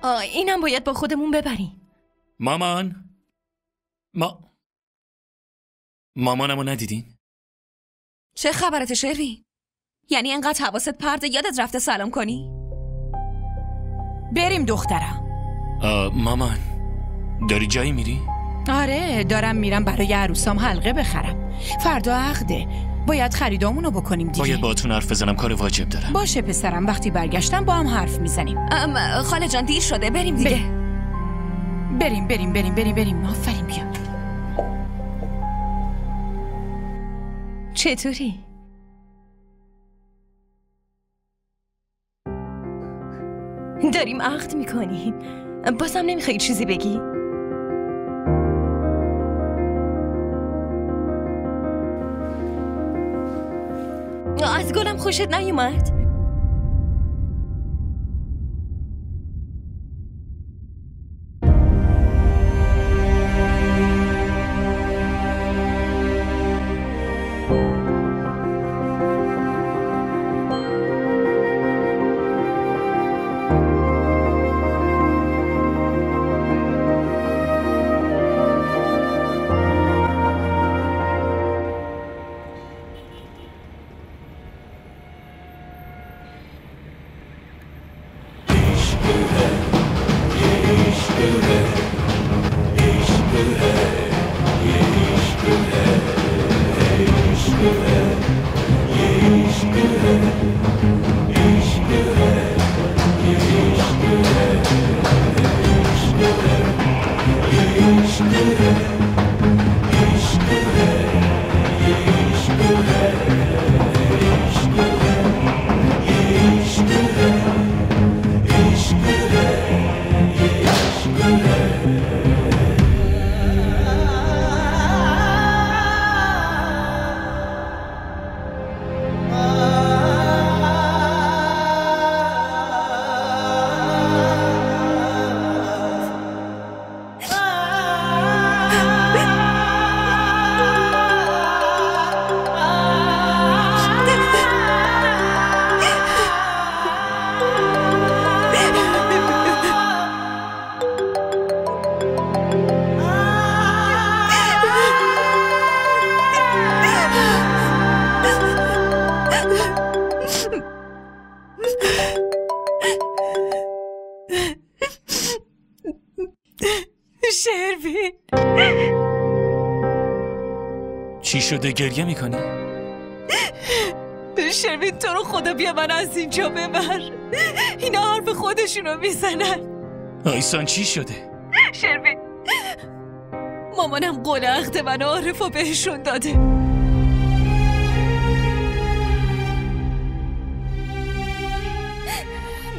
اینم باید با خودمون ببریم. مامانمو ندیدین؟ چه خبرت شروین؟ یعنی انقدر حواست پرته یادت رفته سلام کنی؟ بریم دخترم. مامان داری جایی میری؟ آره دارم میرم برای عروسام حلقه بخرم. فردا عقده، باید خریدامونو بکنیم دیگه. باید باهاتون حرف بزنم، کار واجب دارم. باشه پسرم، وقتی برگشتم با هم حرف میزنیم. خاله جان دیر شده، بریم دیگه. بریم. آفرین بیا. چطوری؟ داریم عقد میکنیم. بازم نمیخوای چیزی بگی؟ از گلم خوشت نیومد؟ شروین چی شده؟ گریه میکنی؟ شروین تو رو خدا بیا من از اینجا ببر. اینا حرف خودشونو میزنن. آیسان چی شده؟ شروین مامانم قول عقد من عارفو بهشون داده.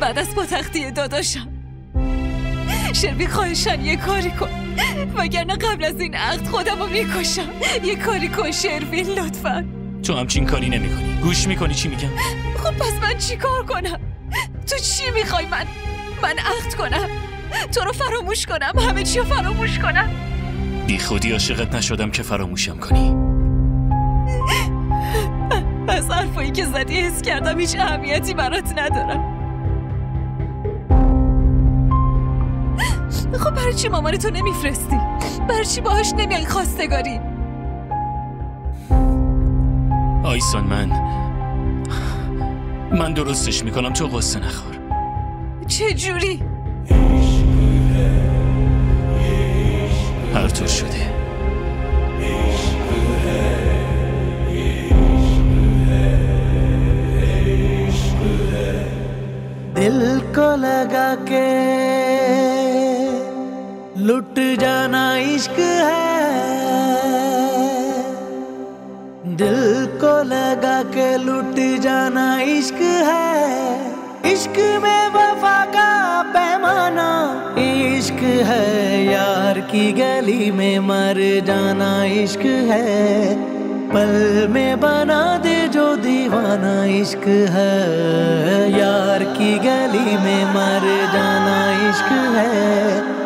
بعد از پاتختی داداشم. شروین خواهشن یه کاری کن، وگرنه قبل از این عقد خودمو میکشم. یه کاری کن شروین لطفا. تو همچین کاری نمی کنی. گوش میکنی چی میگم؟ خب پس من چی کار کنم؟ تو چی میخوای من عقد کنم؟ تو رو فراموش کنم؟ همه چی رو فراموش کنم؟ بی خودی عاشقت نشدم که فراموشم کنی. از حرفایی که زدی حس کردم هیچ اهمیتی برات ندارم. خب برای چی مامانتو نمیفرستی؟ برای چی باهاش نمیای خواستگاری؟ آیسان من درستش میکنم، تو قصه نخور. چه جوری؟ هر طور شده. दिल को लगा के लुट जाना इश्क है, दिल को लगा के लुट जाना इश्क है, इश्क में वफा का पैमाना इश्क है, यार की गली में मर जाना इश्क है, पल में बना दे जो दीवाना इश्क है, यार की गली में मर जाना इश्क है।